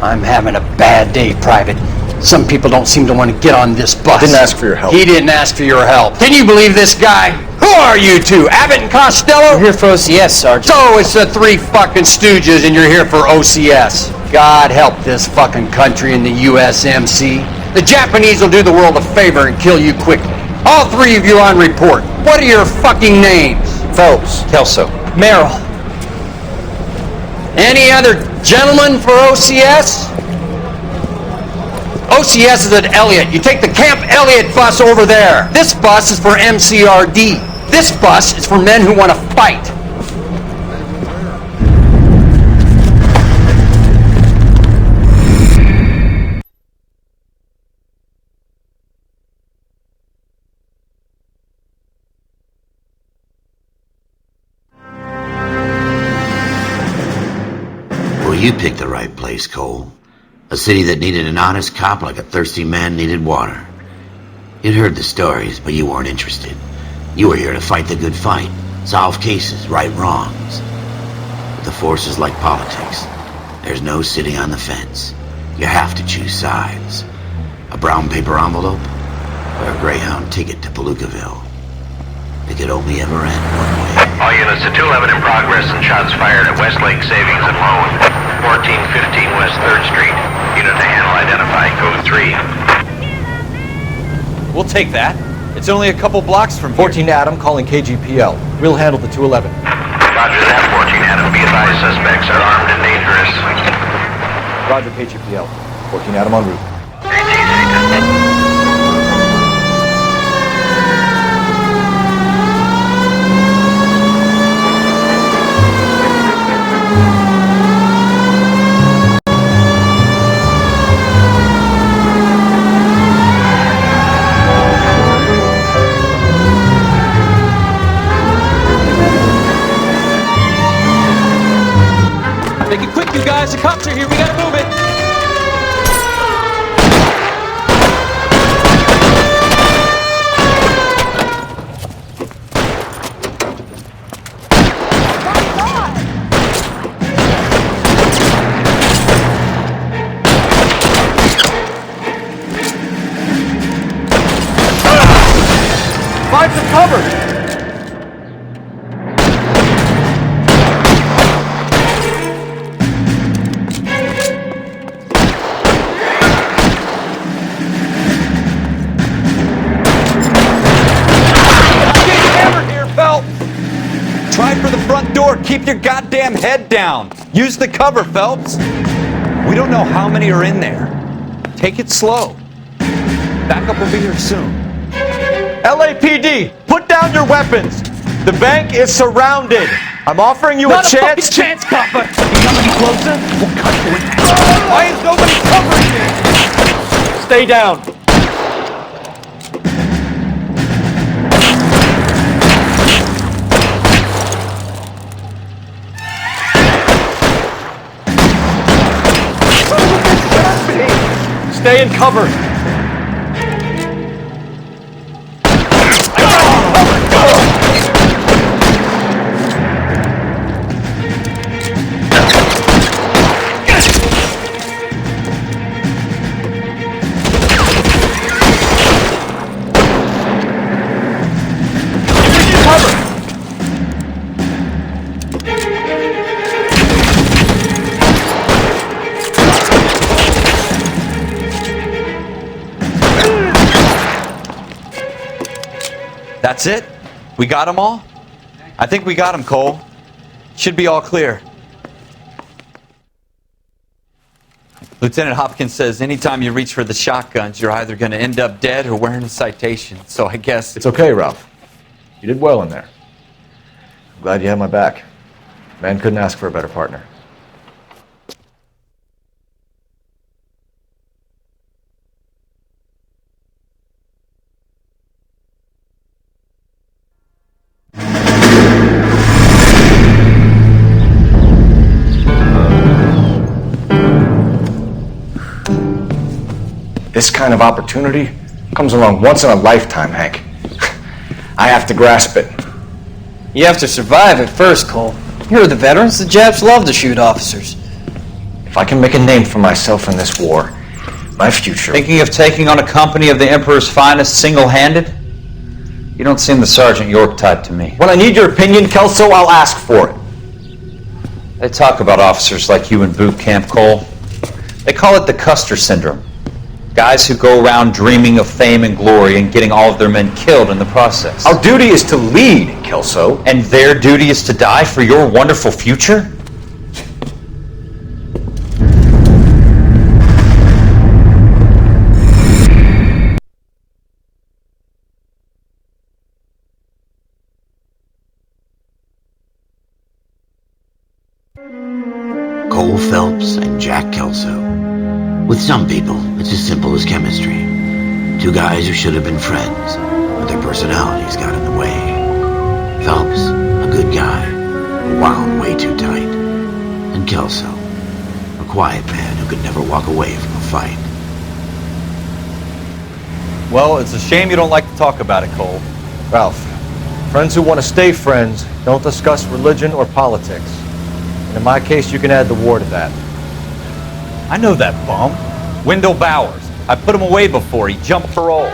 I'm having a bad day, Private. Some people don't seem to want to get on this bus. Didn't ask for your help. He didn't ask for your help. Can you believe this guy? Who are you two? Abbott and Costello? We're here for OCS, Sergeant. So it's the three fucking stooges and you're here for OCS. God help this fucking country and the USMC. The Japanese will do the world a favor and kill you quickly. All three of you on report. What are your fucking names? Phelps. Kelso. Merrill. Any other gentlemen for OCS? OCS is at Elliott. You take the Camp Elliott bus over there. This bus is for MCRD. This bus is for men who want to fight. Well, you picked the right place, Cole. A city that needed an honest cop like a thirsty man needed water. You'd heard the stories, but you weren't interested. You were here to fight the good fight, solve cases, right wrongs. But the force is like politics. There's no sitting on the fence. You have to choose sides. A brown paper envelope, or a Greyhound ticket to Palookaville. It could only ever end one way. All units to 211 in progress and shots fired at Westlake Savings and Loan, 1415 West 3rd Street. Unit to handle identify, code 3. We'll take that. It's only a couple blocks from here. 14 Adam calling KGPL. We'll handle the 211. Roger that, 14 Adam. Be advised, suspects are armed and dangerous. Roger, KGPL. 14 Adam en route. Make it quick, you guys. The cops are here. We gotta move it. Find some cover! Try for the front door. Keep your goddamn head down. Use the cover, Phelps. We don't know how many are in there. Take it slow. Backup will be here soon. LAPD, put down your weapons. The bank is surrounded. I'm offering you Not a chance. chance, copper. You come any closer, we'll cut you in half. Why is nobody covering me? Stay down. Stay in cover. That's it? We got them all? I think we got them, Cole. Should be all clear. Lieutenant Hopkins says anytime you reach for the shotguns, you're either going to end up dead or wearing a citation. So I guess... It's okay, Ralph. You did well in there. I'm glad you had my back. Man couldn't ask for a better partner. This kind of opportunity comes along once in a lifetime, Hank. I have to grasp it. You have to survive it first, Cole. You're the veterans. The Japs love to shoot officers. If I can make a name for myself in this war, my future... Thinking of taking on a company of the Emperor's finest single-handed? You don't seem the Sergeant York type to me. When I need your opinion, Kelso, I'll ask for it. They talk about officers like you in boot camp, Cole. They call it the Custer syndrome. Guys who go around dreaming of fame and glory and getting all of their men killed in the process. Our duty is to lead, Kelso. And their duty is to die for your wonderful future? Cole Phelps and Jack Kelso. With some people, it's as simple as chemistry. Two guys who should have been friends, but their personalities got in the way. Phelps, a good guy, wound way too tight. And Kelso, a quiet man who could never walk away from a fight. Well, it's a shame you don't like to talk about it, Cole. Ralph, friends who want to stay friends don't discuss religion or politics. And in my case, you can add the war to that. I know that bum. Wendell Bowers. I put him away before. He jumped parole.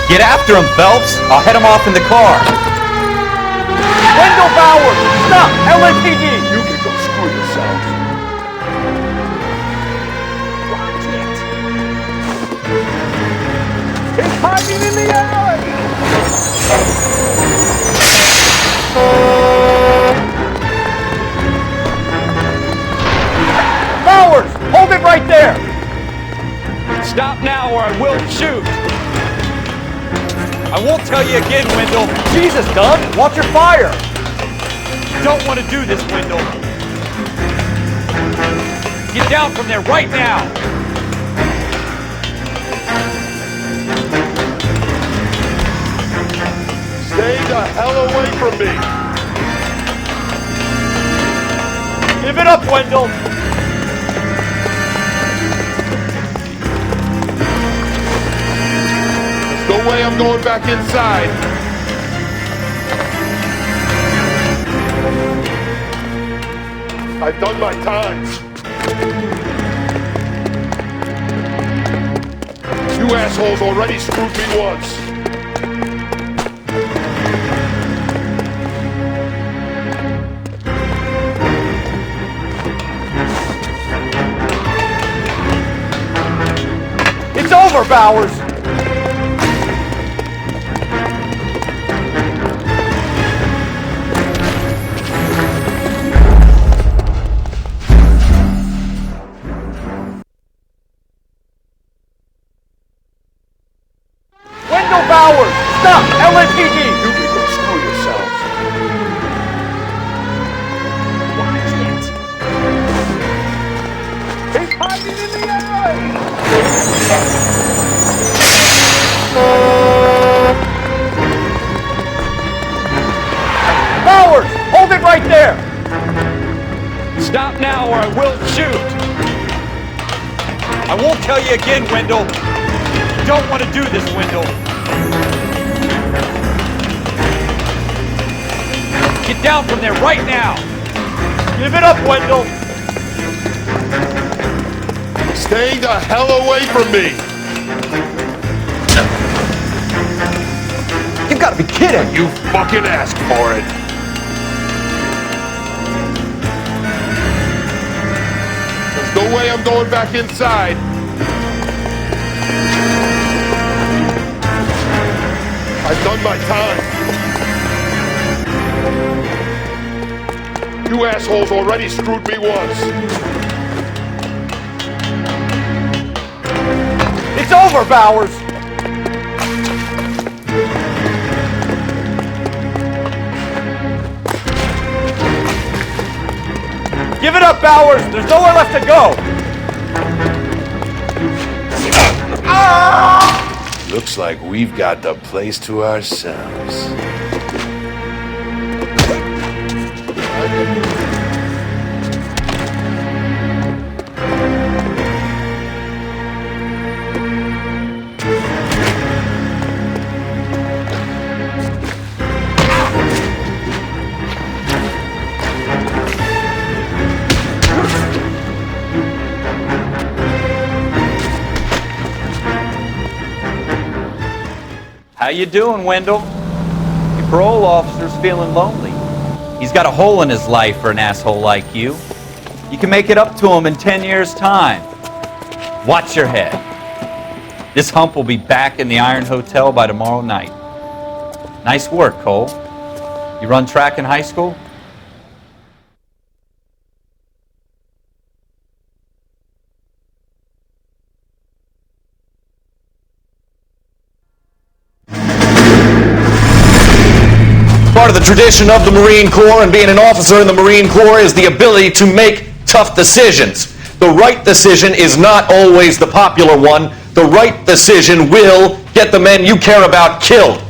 Get after him, Phelps. I'll head him off in the car. Wendell Bowers! Stop! LAPD! You can go screw yourselves. Watch it! He's hiding in the alley! Bowers! Hold it right there! Stop now or I will shoot. I won't tell you again, Wendell. Jesus, Doug! Watch your fire! You don't want to do this, Wendell. Get down from there right now. Stay the hell away from me! Give it up, Wendell. No way I'm going back inside. I've done my time. You assholes already screwed me once. It's over, Bowers! Wendell Bowers! Stop! LAPD! You can go screw yourselves. Watch it! He's hiding in the alley! Bowers! Hold it right there! Stop now or I will shoot. I won't tell you again, Wendell. You don't want to do this, Wendell. Get down from there right now. Give it up, Wendell. Stay the hell away from me! You've got to be kidding! You fucking asked for it! There's no way I'm going back inside. I've done my time. You assholes already screwed me once. It's over, Bowers! Give it up, Bowers! There's nowhere left to go! Looks like we've got the place to ourselves. you doing, Wendell? Your parole officer's feeling lonely. He's got a hole in his life for an asshole like you. You can make it up to him in 10 years' time. Watch your head. This hump will be back in the Iron Hotel by tomorrow night. Nice work, Cole. You run track in high school? Part of the tradition of the Marine Corps and being an officer in the Marine Corps is the ability to make tough decisions. The right decision is not always the popular one. The right decision will get the men you care about killed.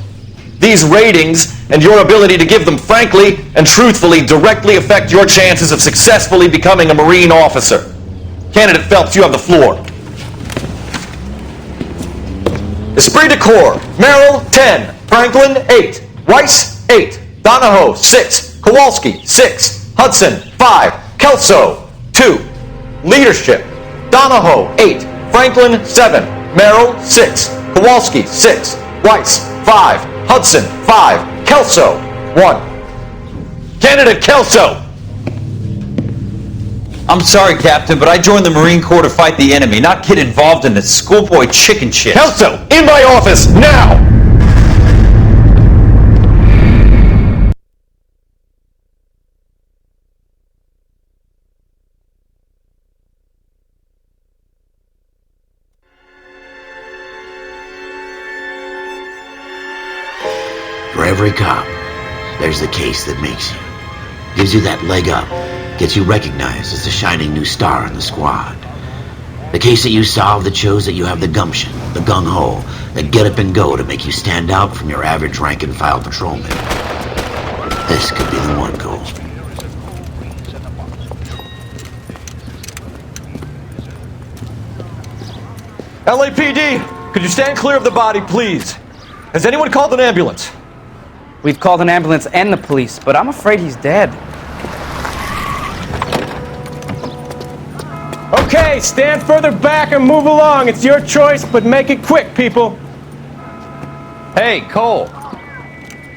These ratings and your ability to give them frankly and truthfully directly affect your chances of successfully becoming a Marine officer. Candidate Phelps, you have the floor. Esprit de Corps, Merrill, 10. Franklin, 8. Rice, 8. Donahoe, 6. Kowalski, 6. Hudson, 5. Kelso, 2. Leadership, Donahoe, 8. Franklin, 7. Merrill, 6. Kowalski, 6. Rice, 5. Hudson, 5. Kelso, 1. Candidate Kelso! I'm sorry, Captain, but I joined the Marine Corps to fight the enemy, not get involved in this schoolboy chicken shit. Kelso, in my office, now! For every cop, there's the case that makes you. Gives you that leg up. Gets you recognized as the shining new star in the squad. The case that you solve that shows that you have the gumption, the gung-ho, that get up and go to make you stand out from your average rank-and-file patrolman. This could be the one, Cole. LAPD, could you stand clear of the body, please? Has anyone called an ambulance? We've called an ambulance and the police, but I'm afraid he's dead. Okay, stand further back and move along. It's your choice, but make it quick, people. Hey, Cole.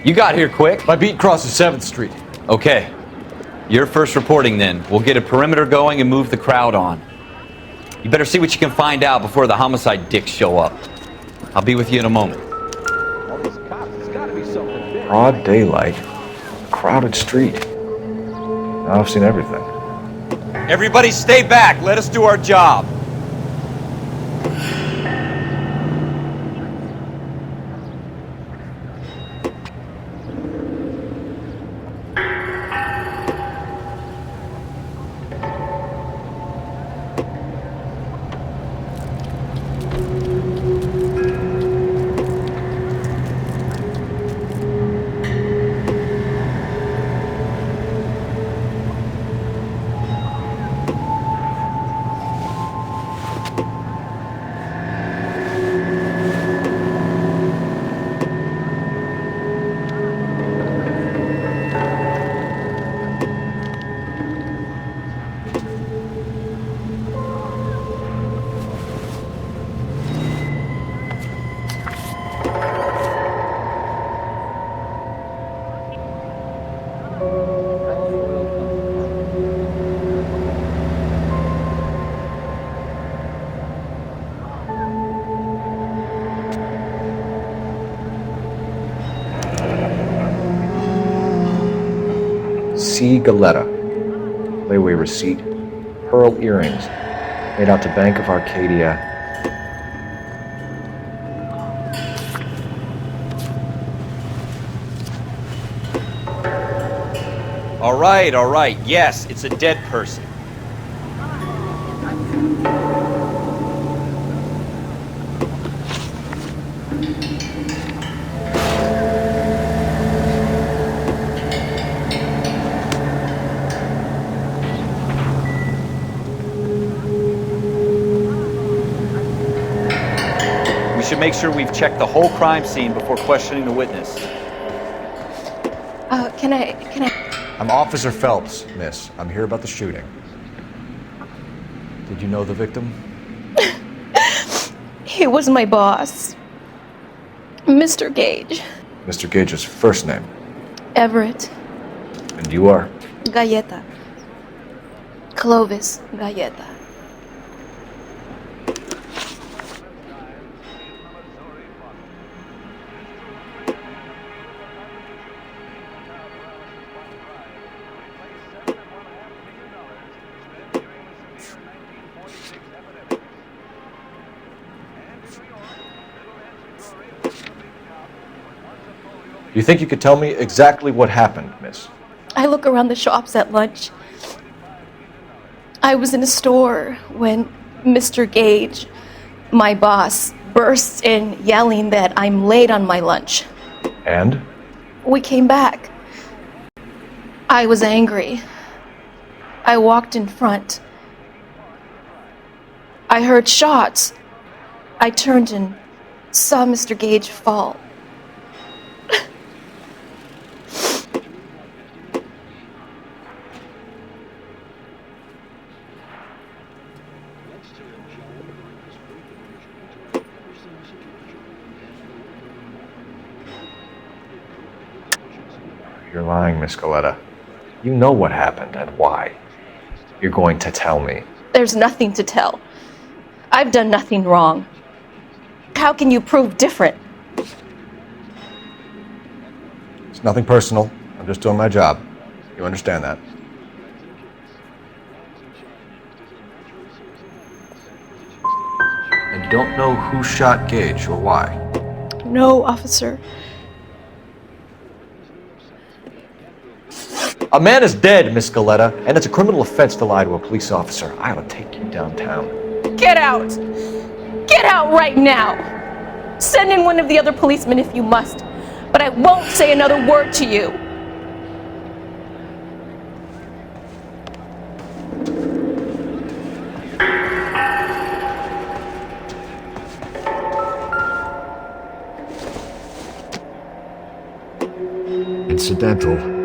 You got here quick. My beat crosses 7th Street. Okay. You're first reporting then. We'll get a perimeter going and move the crowd on. You better see what you can find out before the homicide dicks show up. I'll be with you in a moment. Broad daylight, crowded street. Now I've seen everything. Everybody stay back. Let us do our job. C. Galetta. Layaway receipt. Pearl earrings. Made out to Bank of Arcadia. All right. Yes, it's a dead person. We should make sure we've checked the whole crime scene before questioning the witness. Can I? I'm Officer Phelps, miss. I'm here about the shooting. Did you know the victim? He was my boss. Mr. Gage. Mr. Gage's first name. Everett. And you are? Galleta. Clovis Galleta. You think you could tell me exactly what happened, miss? I look around the shops at lunch. I was in a store when Mr. Gage, my boss, bursts in yelling that I'm late on my lunch. And? We came back. I was angry. I walked in front. I heard shots. I turned and saw Mr. Gage fall. You're lying, Miss Galleta. You know what happened and why. You're going to tell me. There's nothing to tell. I've done nothing wrong. How can you prove different? It's nothing personal. I'm just doing my job. You understand that? And you don't know who shot Gage or why? No, officer. A man is dead, Miss Galleta, and it's a criminal offense to lie to a police officer. I ought to take you downtown. Get out! Get out right now! Send in one of the other policemen if you must, but I won't say another word to you. Incidental.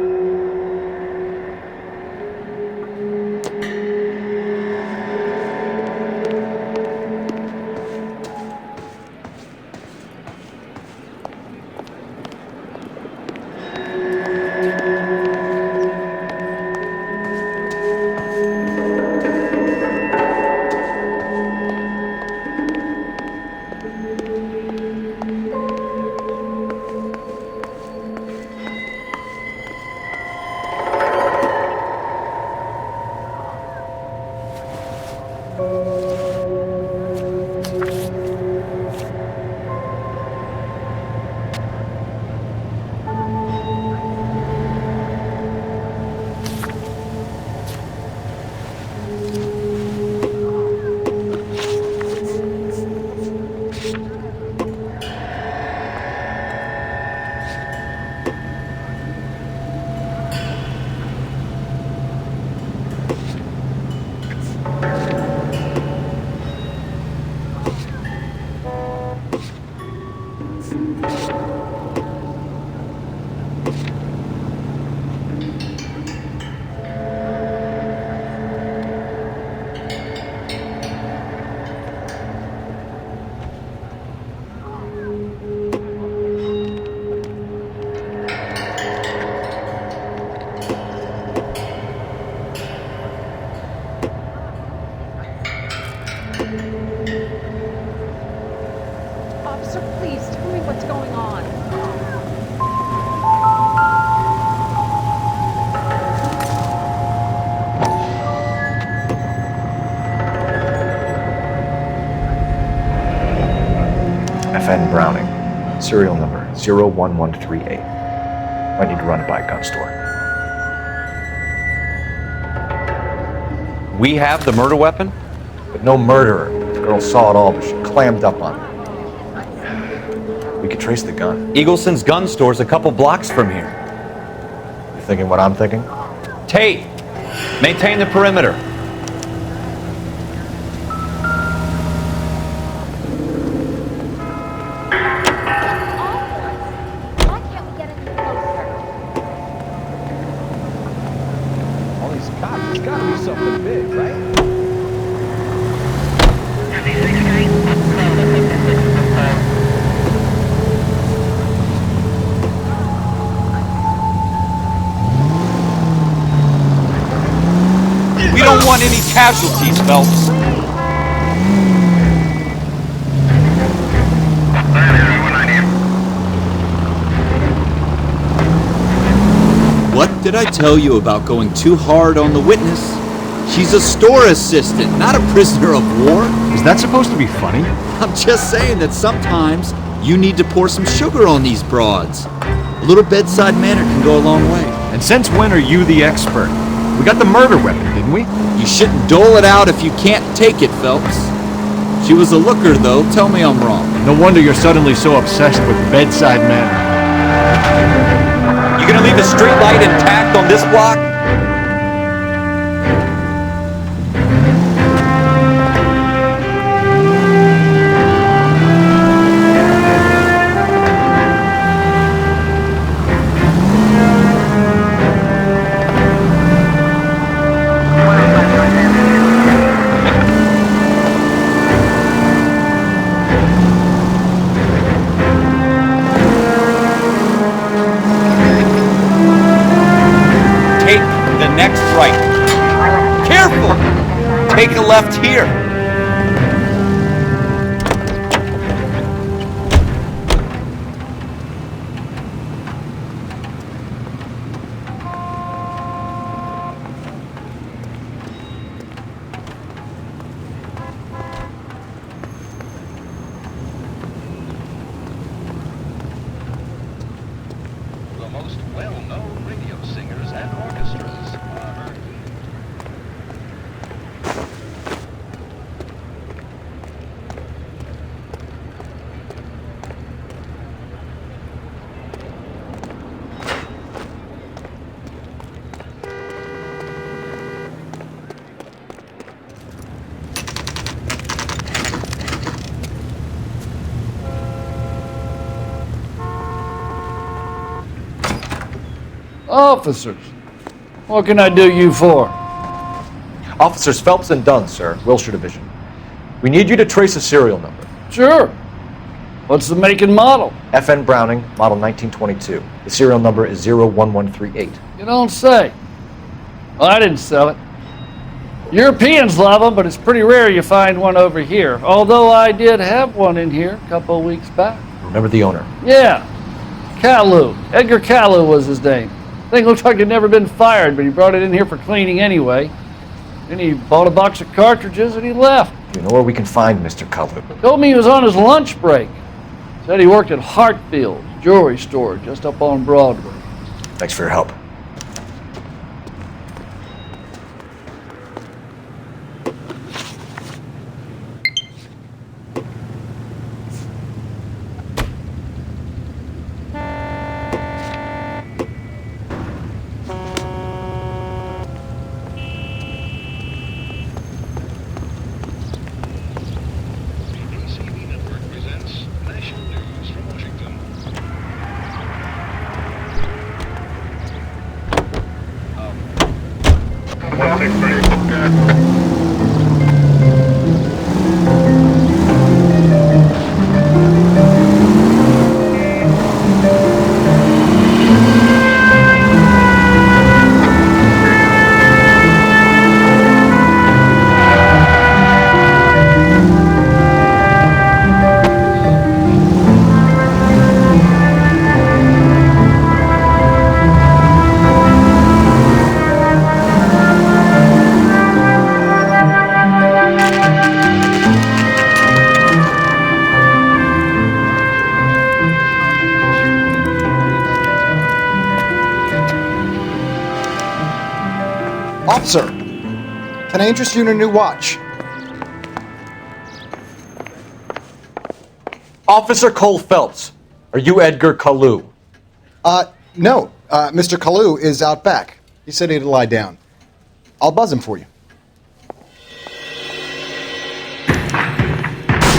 Officer, please tell me what's going on. FN Browning, serial number 01138. Might need to run it by a gun store. We have the murder weapon? But no murderer. The girl saw it all, but she clammed up on it. We could trace the gun. Eagleson's gun store's a couple blocks from here. You thinking what I'm thinking? Tate, maintain the perimeter. Why can't we get any closer? All these cops, there's gotta be something big, right? We don't want any casualties, Phelps. What did I tell you about going too hard on the witness? She's a store assistant, not a prisoner of war. Is that supposed to be funny? I'm just saying that sometimes you need to pour some sugar on these broads. A little bedside manner can go a long way. And since when are you the expert? We got the murder weapon, didn't we? You shouldn't dole it out if you can't take it, Phelps. She was a looker, though. Tell me I'm wrong. No wonder you're suddenly so obsessed with bedside manner. You gonna leave the street light intact on this block? Next right. Careful! Take a left here. The most well-known radio singers and orchestras. Officers, what can I do you for? Officers Phelps and Dunn, sir, Wilshire Division. We need you to trace a serial number. Sure. What's the make and model? FN Browning, model 1922. The serial number is 01138. You don't say. Well, I didn't sell it. Europeans love them, but it's pretty rare you find one over here. Although I did have one in here a couple of weeks back. Remember the owner? Yeah. Caillou. Edgar Caillou was his name. Thing looked like it'd never been fired, but he brought it in here for cleaning anyway. Then he bought a box of cartridges and he left. You know where we can find Mr. Caillou? Told me he was on his lunch break. Said he worked at Hartfield's jewelry store just up on Broadway. Thanks for your help. Officer, can I interest you in a new watch? Officer Cole Phelps, are you Edgar Caillou? No. Mr. Caillou is out back. He said he'd lie down. I'll buzz him for you.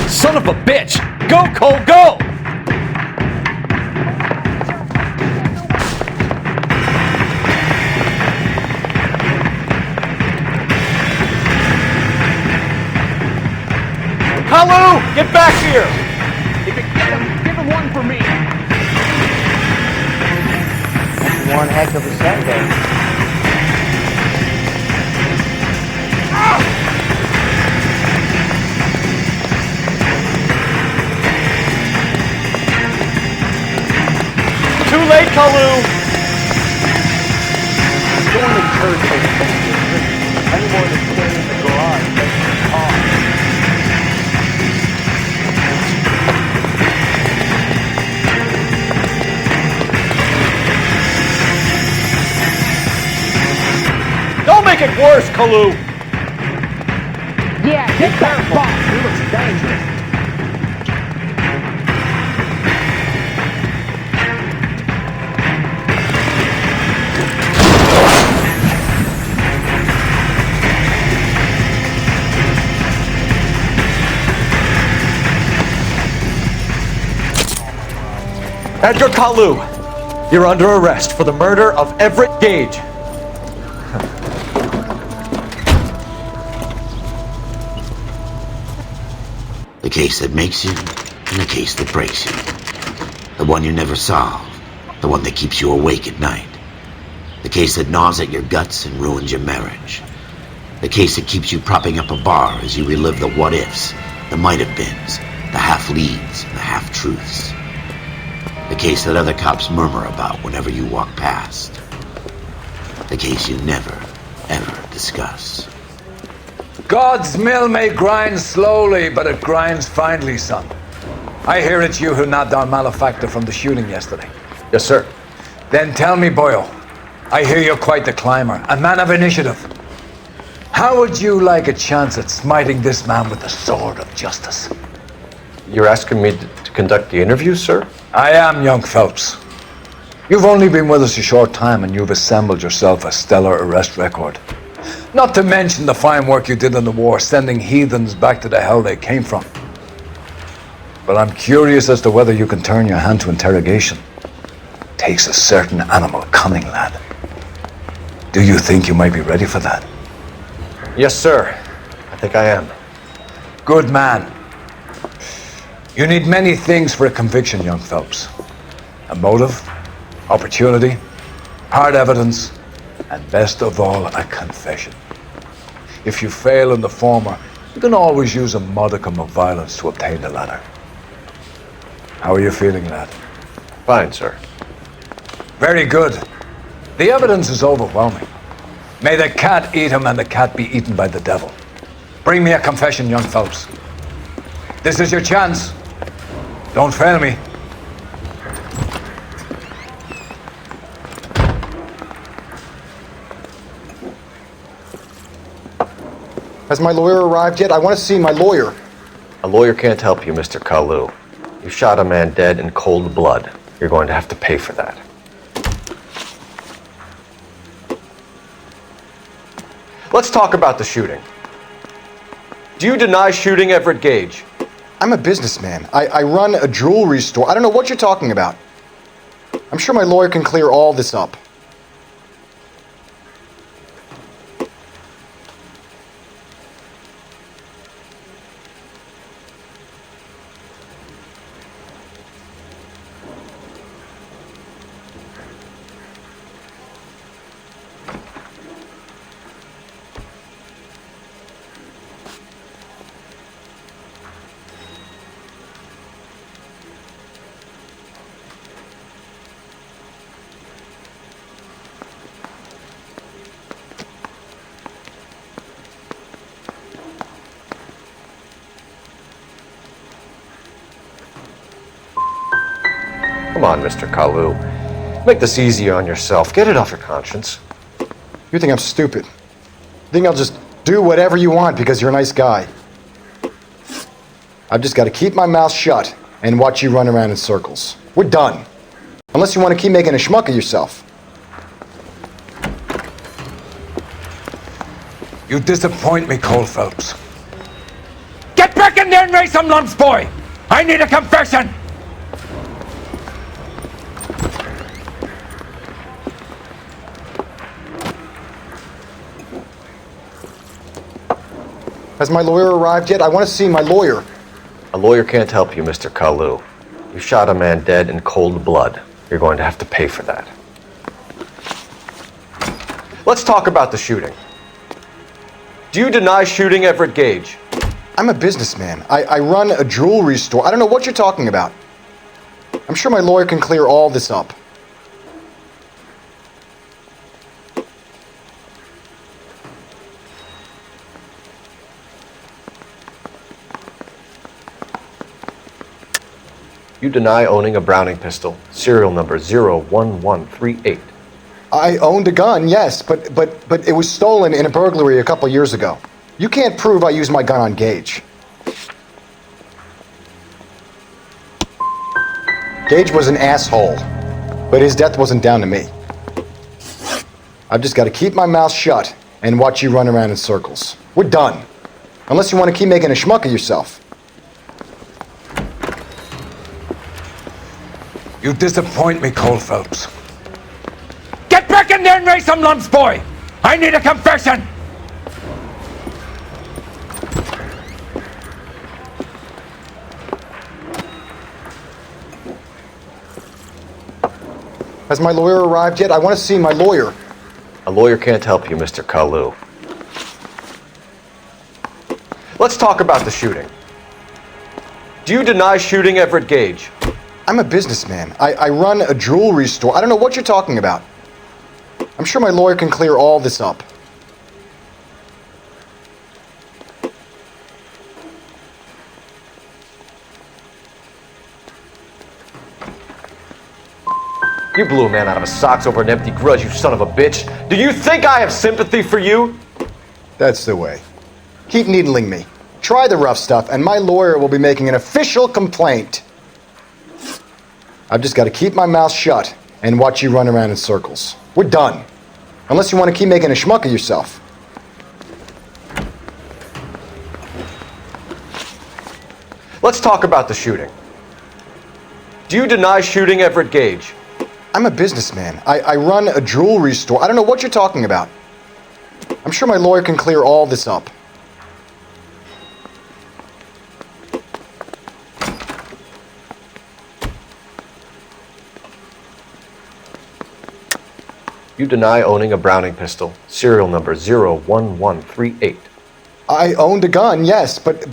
Son of a bitch! Go, Cole, go! Caillou, get back here! If you get him, give him one for me. That's one heck of a Sunday. Kalu! Going to church ain't any more than staying in the garage next to the car. Don't make it worse, Kalu! Yeah, get that box. He looks dangerous. Edgar Kalu, you're under arrest for the murder of Everett Gage. The case that makes you, and the case that breaks you. The one you never solve, the one that keeps you awake at night. The case that gnaws at your guts and ruins your marriage. The case that keeps you propping up a bar as you relive the what-ifs, the might-have-beens, the half-leads, and the half-truths. The case that other cops murmur about whenever you walk past. The case you never, ever discuss. God's mill may grind slowly, but it grinds finely, son. I hear it's you who nabbed our malefactor from the shooting yesterday. Yes, sir. Then tell me, Boyle, I hear you're quite the climber, a man of initiative. How would you like a chance at smiting this man with the sword of justice? You're asking me to conduct the interview, sir? I am, young Phelps. You've only been with us a short time and you've assembled yourself a stellar arrest record. Not to mention the fine work you did in the war, sending heathens back to the hell they came from. But I'm curious as to whether you can turn your hand to interrogation. Takes a certain animal cunning, lad. Do you think you might be ready for that? Yes, sir. I think I am. Good man. You need many things for a conviction, young Phelps. A motive, opportunity, hard evidence, and best of all, a confession. If you fail in the former, you can always use a modicum of violence to obtain the latter. How are you feeling, lad? Fine, sir. Very good. The evidence is overwhelming. May the cat eat him and the cat be eaten by the devil. Bring me a confession, young Phelps. This is your chance. Don't fail me. Has my lawyer arrived yet? I want to see my lawyer. A lawyer can't help you, Mr. Kalu. You shot a man dead in cold blood. You're going to have to pay for that. Let's talk about the shooting. Do you deny shooting Everett Gage? I'm a businessman. I run a jewelry store. I don't know what you're talking about. I'm sure my lawyer can clear all this up. Come on, Mr. Kalu. Make this easier on yourself. Get it off your conscience. You think I'm stupid? You think I'll just do whatever you want because you're a nice guy? I've just got to keep my mouth shut and watch you run around in circles. We're done. Unless you want to keep making a schmuck of yourself. You disappoint me, Cole Phelps. Get back in there and raise some lumps, boy! I need a confession! Has my lawyer arrived yet? I want to see my lawyer. A lawyer can't help you, Mr. Kalu. You shot a man dead in cold blood. You're going to have to pay for that. Let's talk about the shooting. Do you deny shooting Everett Gage? I'm a businessman. I run a jewelry store. I don't know what you're talking about. I'm sure my lawyer can clear all this up. You deny owning a Browning pistol, serial number 01138. I owned a gun, yes, but it was stolen in a burglary a couple years ago. You can't prove I used my gun on Gage. Gage was an asshole, but his death wasn't down to me. I've just got to keep my mouth shut and watch you run around in circles. We're done. Unless you want to keep making a schmuck of yourself. You disappoint me, Cole Phelps. Get back in there and raise some lumps, boy! I need a confession! Has my lawyer arrived yet? I want to see my lawyer. A lawyer can't help you, Mr. Kalu. Let's talk about the shooting. Do you deny shooting Everett Gage? I'm a businessman. I run a jewelry store. I don't know what you're talking about. I'm sure my lawyer can clear all this up. You blew a man out of his socks over an empty grudge, you son of a bitch. Do you think I have sympathy for you? That's the way. Keep needling me. Try the rough stuff, and my lawyer will be making an official complaint. I've just got to keep my mouth shut and watch you run around in circles. We're done. Unless you want to keep making a schmuck of yourself. Let's talk about the shooting. Do you deny shooting Everett Gage? I'm a businessman. I run a jewelry store. I don't know what you're talking about. I'm sure my lawyer can clear all this up. You deny owning a Browning pistol, serial number 01138. I owned a gun, yes, but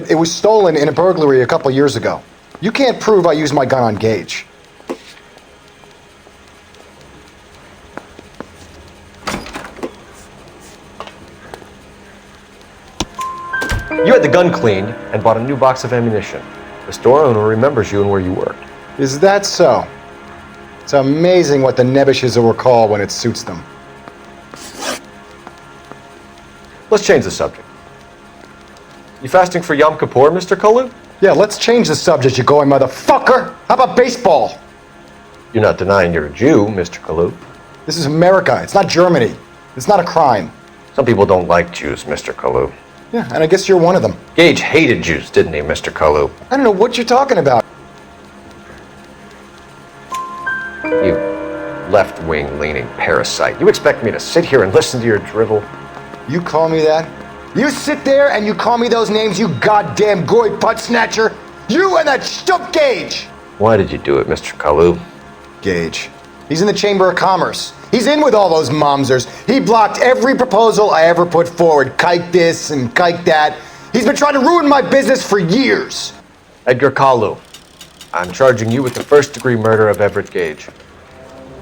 it was stolen in a burglary a couple years ago. You can't prove I used my gun on Gage. You had the gun cleaned and bought a new box of ammunition. The store owner remembers you and where you worked. Is that so? It's amazing what the Nebbishes will recall when it suits them. Let's change the subject. You fasting for Yom Kippur, Mr. Kalu? Yeah, let's change the subject, you going motherfucker! How about baseball? You're not denying you're a Jew, Mr. Kalu. This is America. It's not Germany. It's not a crime. Some people don't like Jews, Mr. Kalu. Yeah, and I guess you're one of them. Gage hated Jews, didn't he, Mr. Kalu? I don't know what you're talking about. You left-wing leaning parasite. You expect me to sit here and listen to your drivel? You call me that? You sit there and you call me those names, you goddamn goy putt snatcher? You and that stump Gage! Why did you do it, Mr. Kalu? Gage. He's in the Chamber of Commerce. He's in with all those momsers. He blocked every proposal I ever put forward. Kike this and kike that. He's been trying to ruin my business for years. Edgar Kalu, I'm charging you with the first-degree murder of Everett Gage.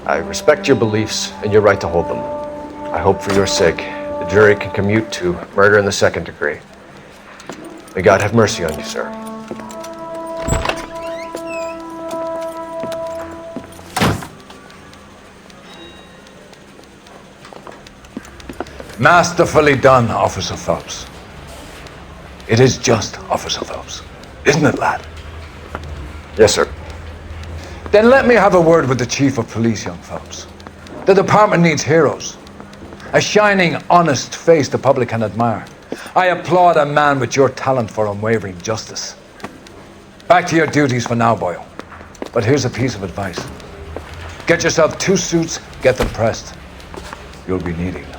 I respect your beliefs and your right to hold them. I hope for your sake the jury can commute to murder in the second degree. May God have mercy on you, sir. Masterfully done, Officer Phelps. It is just Officer Phelps, isn't it, lad? Yes, sir. Then let me have a word with the Chief of Police, young Phelps. The department needs heroes. A shining, honest face the public can admire. I applaud a man with your talent for unwavering justice. Back to your duties for now, boyo. But here's a piece of advice. Get yourself 2 suits, get them pressed. You'll be needing them.